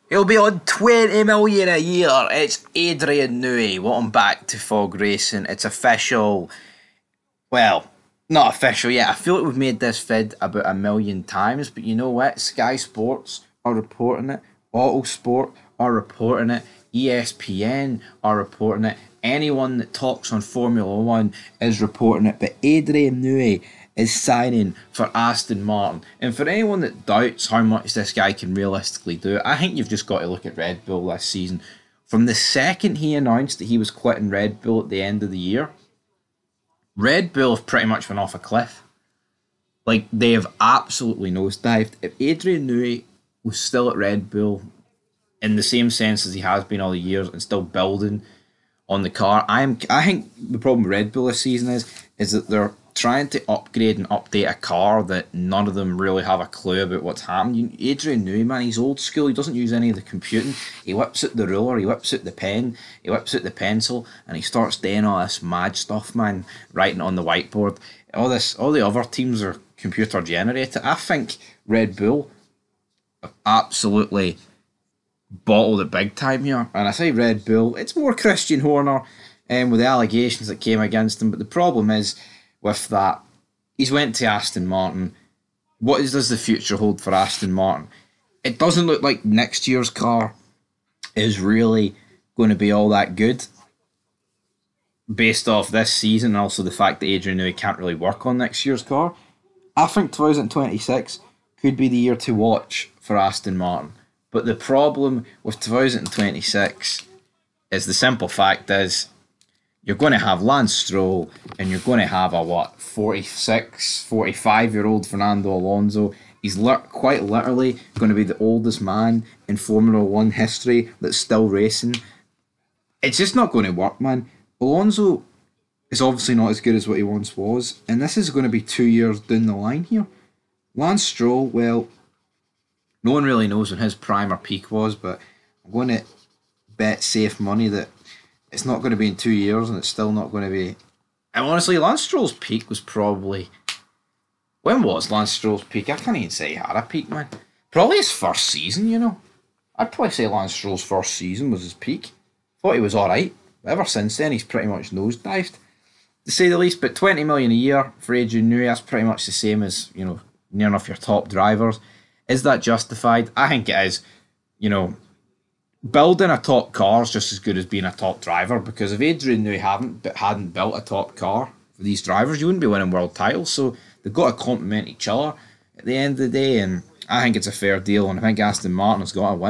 He'll be on 20 million a year. It's Adrian Newey. Welcome back to Fog Racing. It's official. Well, not official yet. I feel like we've made this vid about a million times, but you know what? Sky Sports are reporting it. Autosport are reporting it. ESPN are reporting it. Anyone that talks on Formula One is reporting it. But Adrian Newey is signing for Aston Martin. And for anyone that doubts how much this guy can realistically do, I think you've just got to look at Red Bull this season. From the second he announced that he was quitting Red Bull at the end of the year, Red Bull have pretty much went off a cliff. Like, they have absolutely nosedived. If Adrian Newey was still at Red Bull in the same sense as he has been all the years and still building on the car, I think the problem with Red Bull this season is that they're trying to upgrade and update a car that none of them really have a clue about what's happening. Adrian Newey, man, he's old school. He doesn't use any of the computing. He whips out the ruler, he whips out the pen, he whips out the pencil, and he starts doing all this mad stuff, man, writing on the whiteboard. All the other teams are computer generated. I think Red Bull have absolutely bottled it big time here. And I say Red Bull, it's more Christian Horner with the allegations that came against him. But the problem is, with that, he's went to Aston Martin. What does the future hold for Aston Martin? It doesn't look like next year's car is really going to be all that good based off this season and also the fact that Adrian Newey can't really work on next year's car. I think 2026 could be the year to watch for Aston Martin. But the problem with 2026 is the simple fact is you're going to have Lance Stroll and you're going to have a 46, 45-year-old Fernando Alonso. He's quite literally going to be the oldest man in Formula One history that's still racing. It's just not going to work, man. Alonso is obviously not as good as what he once was, and this is going to be 2 years down the line here. Lance Stroll, well, no one really knows when his prime or peak was, but I'm going to bet safe money that it's not going to be in 2 years, and it's still not going to be. And honestly, Lance Stroll's peak was probably. When was Lance Stroll's peak? I can't even say he had a peak, man. Probably his first season, you know. I'd probably say Lance Stroll's first season was his peak. Thought he was alright. Ever since then, he's pretty much nosedived, to say the least. But 20 million a year for Adrian Newey, that's pretty much the same as, you know, near enough your top drivers. Is that justified? I think it is. You know, building a top car is just as good as being a top driver, because if Adrian Newey hadn't built a top car for these drivers, you wouldn't be winning world titles. So they've got to complement each other at the end of the day, and I think it's a fair deal, and I think Aston Martin has got to win.